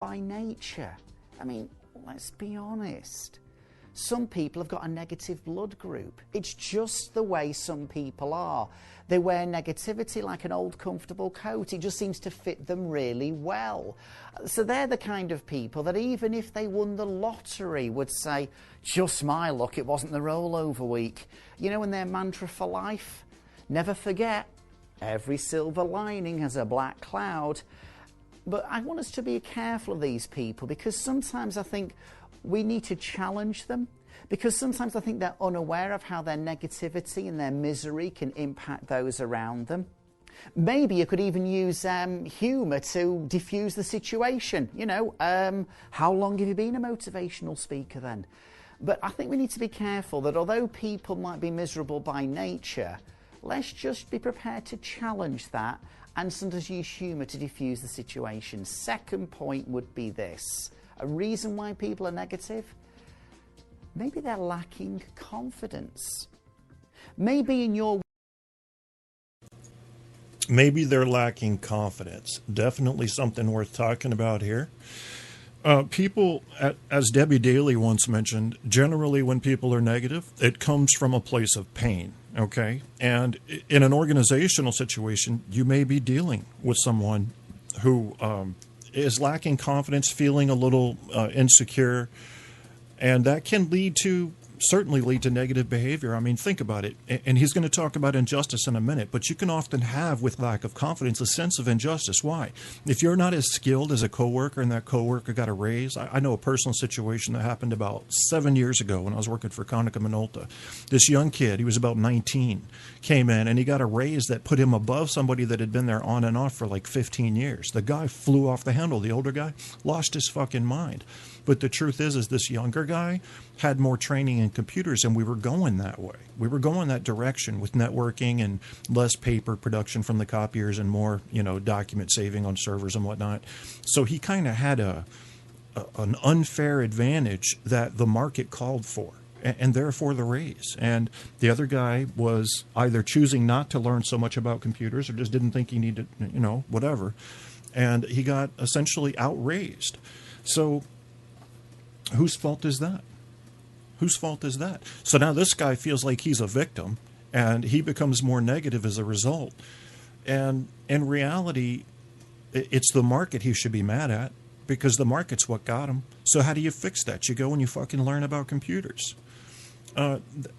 by nature. I mean, let's be honest. Some people have got a negative blood group. It's just the way some people are. They wear negativity like an old comfortable coat. It just seems to fit them really well. So they're the kind of people that even if they won the lottery would say, just my luck, it wasn't the rollover week. You know, and their mantra for life, never forget, every silver lining has a black cloud. But I want us to be careful of these people, because sometimes I think we need to challenge them, because sometimes I think they're unaware of how their negativity and their misery can impact those around them. Maybe you could even use humour to diffuse the situation. You know, how long have you been a motivational speaker then? But I think we need to be careful that although people might be miserable by nature, let's just be prepared to challenge that and sometimes use humour to diffuse the situation. Second point would be this. A reason why people are negative? Maybe they're lacking confidence. Maybe they're lacking confidence. Definitely something worth talking about here. People, as Debbie Daly once mentioned, generally when people are negative, it comes from a place of pain, okay? And in an organizational situation, you may be dealing with someone who is lacking confidence, feeling a little insecure, and that can certainly lead to negative behavior. I mean, think about it. And he's going to talk about injustice in a minute, but you can often have, with lack of confidence, a sense of injustice. Why? If you're not as skilled as a coworker and that coworker got a raise, I know a personal situation that happened about 7 years ago when I was working for Konica Minolta. This young kid, he was about 19, came in and he got a raise that put him above somebody that had been there on and off for like 15 years. The guy flew off the handle. The older guy lost his fucking mind. But the truth is this younger guy had more training in computers, and we were going that way. We were going that direction with networking and less paper production from the copiers and more, document saving on servers and whatnot. So he kind of had an unfair advantage that the market called for, and therefore the raise. And the other guy was either choosing not to learn so much about computers or just didn't think he needed, whatever. And he got essentially outraised. So whose fault is that? Whose fault is that? So now this guy feels like he's a victim, and he becomes more negative as a result. And in reality, it's the market he should be mad at, because the market's what got him. So how do you fix that? You go and you fucking learn about computers.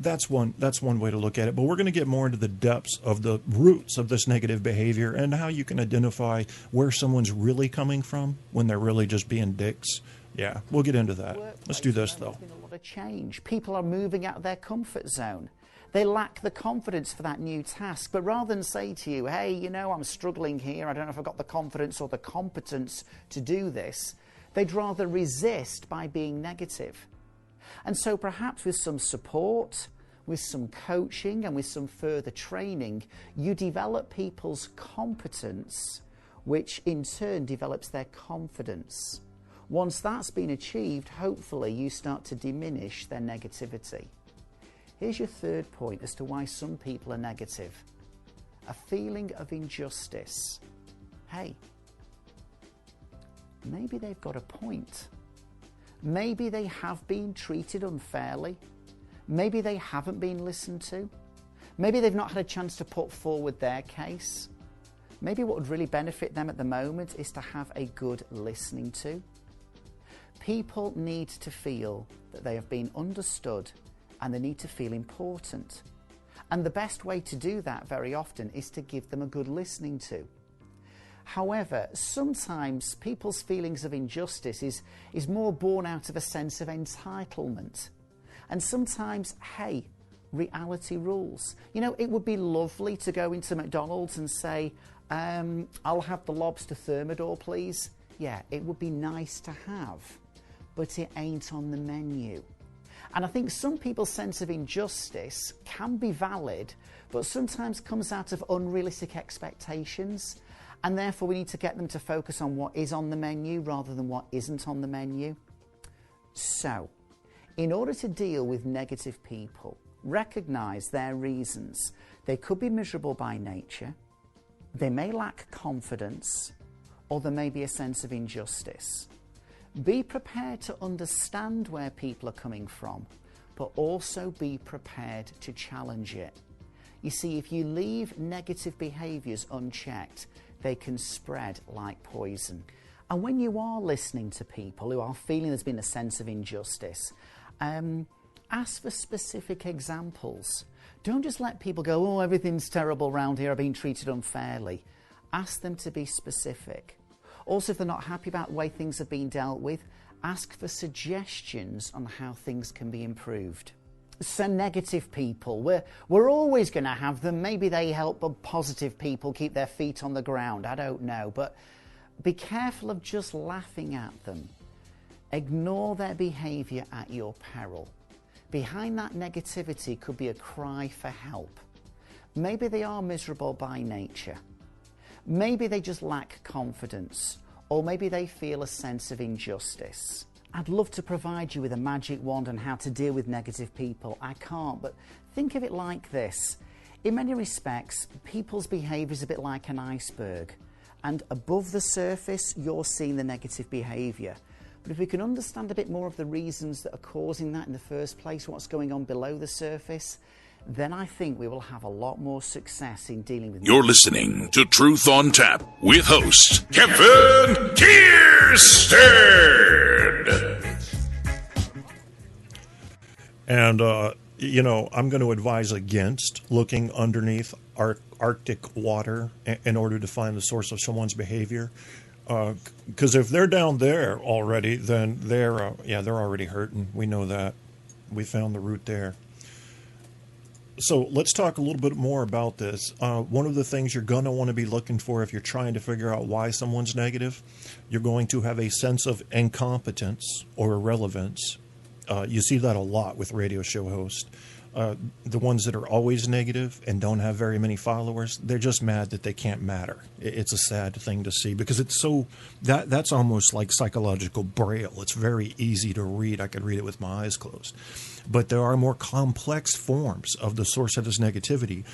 That's one way to look at it. But we're going to get more into the depths of the roots of this negative behavior and how you can identify where someone's really coming from when they're really just being dicks. Yeah, we'll get into that. Let's do this, though. There's been a lot of change. People are moving out of their comfort zone. They lack the confidence for that new task. But rather than say to you, hey, I'm struggling here, I don't know if I've got the confidence or the competence to do this, they'd rather resist by being negative. And so perhaps with some support, with some coaching and with some further training, you develop people's competence, which in turn develops their confidence. Once that's been achieved, hopefully you start to diminish their negativity. Here's your third point as to why some people are negative. A feeling of injustice. Hey, maybe they've got a point. Maybe they have been treated unfairly. Maybe they haven't been listened to. Maybe they've not had a chance to put forward their case. Maybe what would really benefit them at the moment is to have a good listening to. People need to feel that they have been understood, and they need to feel important. And the best way to do that very often is to give them a good listening to. However, sometimes people's feelings of injustice is more born out of a sense of entitlement. And sometimes, hey, reality rules. It would be lovely to go into McDonald's and say, I'll have the lobster thermidor, please. Yeah, it would be nice to have, but it ain't on the menu. And I think some people's sense of injustice can be valid, but sometimes comes out of unrealistic expectations. And therefore we need to get them to focus on what is on the menu rather than what isn't on the menu. So, in order to deal with negative people, recognise their reasons. They could be miserable by nature, they may lack confidence, or there may be a sense of injustice. Be prepared to understand where people are coming from, but also be prepared to challenge it. You see, if you leave negative behaviours unchecked, they can spread like poison. And when you are listening to people who are feeling there's been a sense of injustice, ask for specific examples. Don't just let people go, oh, everything's terrible around here, I've been treated unfairly. Ask them to be specific. Also, if they're not happy about the way things have been dealt with, ask for suggestions on how things can be improved. So negative people, we're always going to have them. Maybe they help positive people keep their feet on the ground. I don't know. But be careful of just laughing at them. Ignore their behaviour at your peril. Behind that negativity could be a cry for help. Maybe they are miserable by nature. Maybe they just lack confidence, or maybe they feel a sense of injustice. I'd love to provide you with a magic wand on how to deal with negative people. I can't, but think of it like this. In many respects, people's behaviour is a bit like an iceberg, and above the surface, you're seeing the negative behaviour. But if we can understand a bit more of the reasons that are causing that in the first place, what's going on below the surface, then I think we will have a lot more success in dealing with... You're listening to Truth on Tap with host Kevin Kierstead. And, I'm going to advise against looking underneath Arctic water in order to find the source of someone's behavior. Because if they're down there already, then they're already hurting. We know that. We found the root there. So let's talk a little bit more about this. One of the things you're going to want to be looking for if you're trying to figure out why someone's negative, you're going to have a sense of incompetence or irrelevance. You see that a lot with radio show hosts. The ones that are always negative and don't have very many followers, they're just mad that they can't matter. It's a sad thing to see because it's so that's almost like psychological braille. It's very easy to read. I could read it with my eyes closed. But there are more complex forms of the source of this negativity.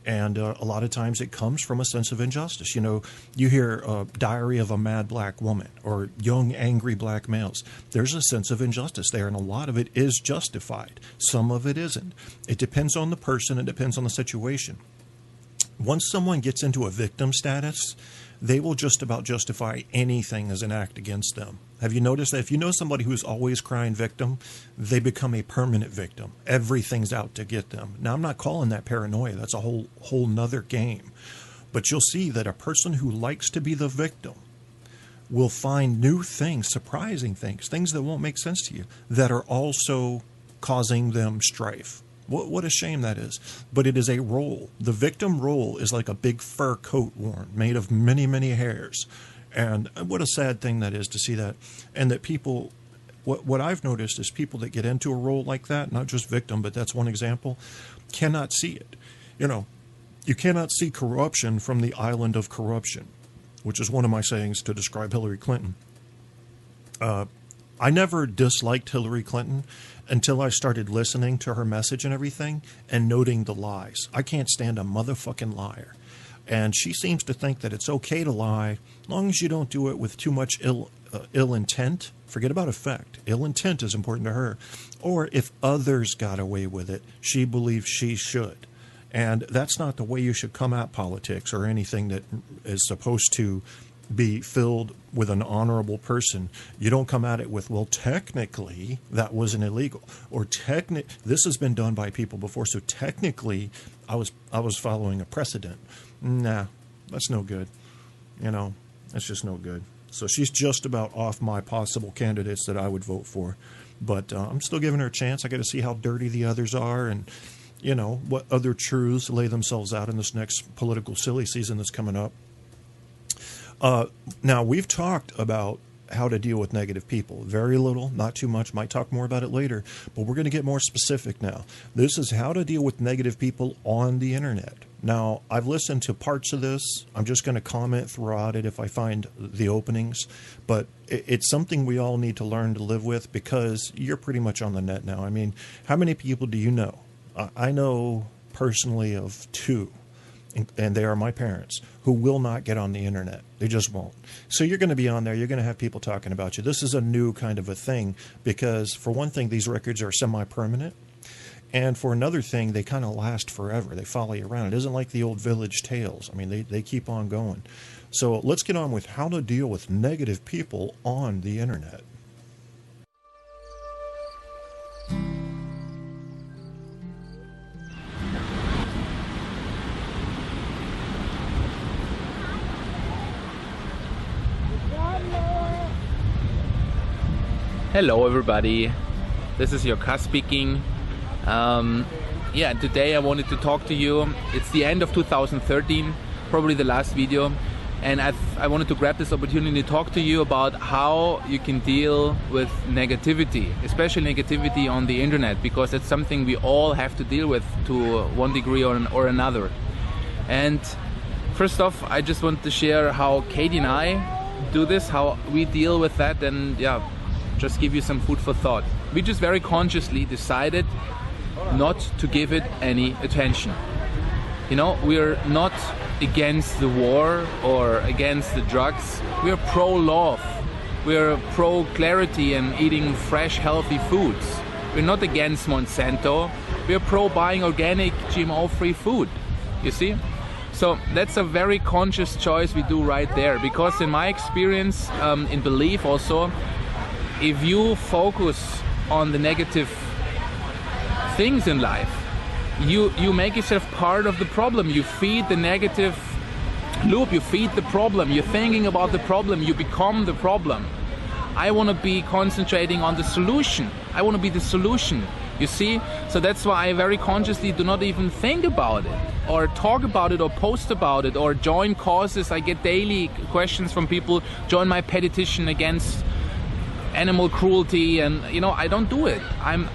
And a lot of times it comes from a sense of injustice. You hear Diary of a Mad Black Woman or Young Angry Black Males. There's a sense of injustice there, and a lot of it is justified. Some of it isn't. It depends on the person. It depends on the situation. Once someone gets into a victim status, they will just about justify anything as an act against them. Have you noticed that if you know somebody who's always crying victim, they become a permanent victim. Everything's out to get them. Now, I'm not calling that paranoia. That's a whole nother game. But you'll see that a person who likes to be the victim will find new things, surprising things that won't make sense to you, that are also causing them strife. What a shame that is. But it is a role. The victim role is like a big fur coat worn, made of many, many hairs. And what a sad thing that is to see that. And that people, what I've noticed is people that get into a role like that, not just victim, but that's one example, cannot see it. You cannot see corruption from the island of corruption, which is one of my sayings to describe Hillary Clinton. I never disliked Hillary Clinton until I started listening to her message and everything and noting the lies. I can't stand a motherfucking liar. And she seems to think that it's okay to lie as long as you don't do it with too much ill intent. Forget about effect. Ill intent is important to her. Or if others got away with it, she believes she should. And that's not the way you should come at politics or anything that is supposed to be filled with an honorable person. You don't come at it with, well, technically that wasn't illegal, or this has been done by people before, so technically I was following a precedent. Nah, that's no good. That's just no good. So she's just about off my possible candidates that I would vote for, but I'm still giving her a chance. I got to see how dirty the others are, and what other truths lay themselves out in this next political silly season that's coming up. Now, we've talked about how to deal with negative people. Very little, not too much. Might talk more about it later, but we're going to get more specific now. This is how to deal with negative people on the internet. Now, I've listened to parts of this. I'm just going to comment throughout it if I find the openings, but it's something we all need to learn to live with because you're pretty much on the net now. I mean, how many people do you know? I know personally of 2. and they are my parents, who will not get on the internet. They just won't. So you're going to be on there. You're going to have people talking about you. This is a new kind of a thing because, for one thing, these records are semi-permanent. And for another thing, they kind of last forever. They follow you around. It isn't like the old village tales. I mean, they keep on going. So let's get on with how to deal with negative people on the internet. Hello everybody, this is your Ka speaking. Today I wanted to talk to you. It's the end of 2013, probably the last video, and I wanted to grab this opportunity to talk to you about how you can deal with negativity, especially negativity on the internet, because that's something we all have to deal with to one degree or another. And first off, I just want to share how Katie and I do this, how we deal with that, and just give you some food for thought. We just very consciously decided not to give it any attention. You know, we're not against the war or against the drugs. We're pro-love. We're pro-clarity and eating fresh, healthy foods. We're not against Monsanto. We're pro-buying organic, GMO-free food. You see? So that's a very conscious choice we do right there, because in my experience, in belief also, if you focus on the negative things in life, you make yourself part of the problem. You feed the negative loop, you feed the problem, you're thinking about the problem, you become the problem. I want to be concentrating on the solution. I want to be the solution, you see? So that's why I very consciously do not even think about it, or talk about it, or post about it, or join causes. I get daily questions from people, join my petition against animal cruelty, and you know, I don't do it. I'm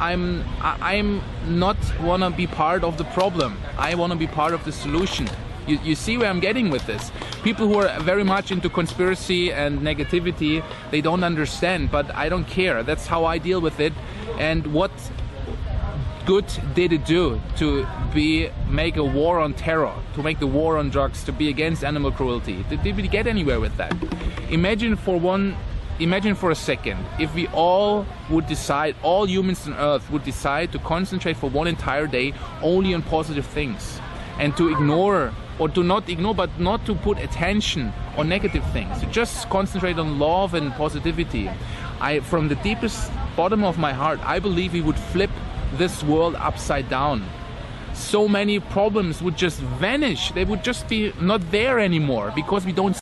not wanna be part of the problem. I wanna be part of the solution. You see where I'm getting with this? People who are very much into conspiracy and negativity, they don't understand, but I don't care. That's how I deal with it. And what good did it do to make a war on terror, to make the war on drugs, to be against animal cruelty? Did we get anywhere with that? Imagine for a second, if we all would decide, all humans on Earth would decide to concentrate for one entire day only on positive things, and to ignore, or to not ignore, but not to put attention on negative things, to just concentrate on love and positivity. From the deepest bottom of my heart, I believe we would flip this world upside down. So many problems would just vanish. They would just be not there anymore, because we don't.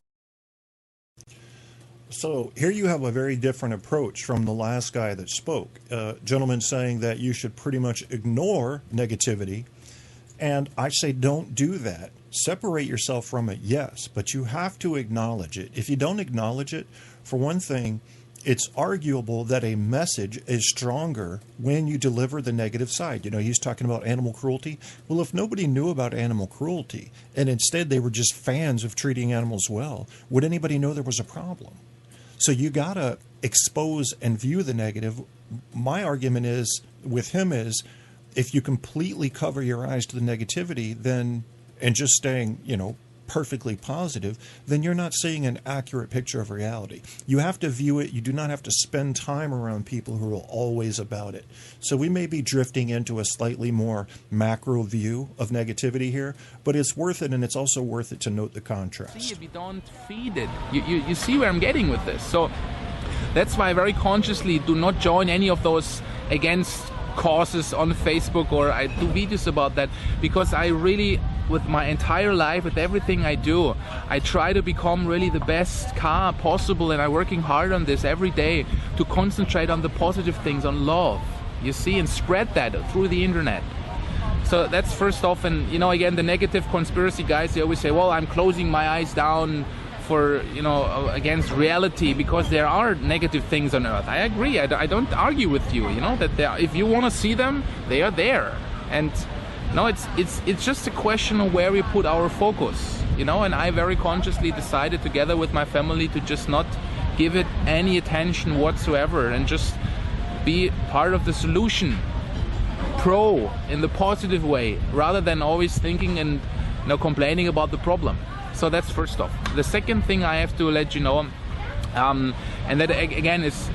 So here you have a very different approach from the last guy that spoke. Gentleman saying that you should pretty much ignore negativity. And I say don't do that. Separate yourself from it, yes, but you have to acknowledge it. If you don't acknowledge it, for one thing, it's arguable that a message is stronger when you deliver the negative side. You know, he's talking about animal cruelty. Well, if nobody knew about animal cruelty and instead they were just fans of treating animals well, would anybody know there was a problem? So you got to expose and view the negative. My argument is, with him, is if you completely cover your eyes to the negativity, then, and just staying, you know, perfectly positive, then you're not seeing an accurate picture of reality. You have to view it. You do not have to spend time around people who are always about it. So we may be drifting into a slightly more macro view of negativity here, but it's worth it, and it's also worth it to note the contrast. See, if you don't feed it, you see where I'm getting with this. So that's why I very consciously do not join any of those against causes on Facebook, or I do videos about that, because I really, with my entire life, with everything I do, I try to become really the best Ka possible, and I'm working hard on this every day to concentrate on the positive things, on love, you see, and spread that through the internet. So that's first off. And you know, again, the negative conspiracy guys, they always say, well, I'm closing my eyes down for, you know, against reality, because there are negative things on Earth. I agree. I don't argue with you, you know, that if you want to see them, they are there. And no, it's just a question of where we put our focus, you know. And I very consciously decided, together with my family, to just not give it any attention whatsoever, and just be part of the solution, pro in the positive way, rather than always thinking and complaining about the problem. So that's first off. The second thing I have to let you know, and that again is,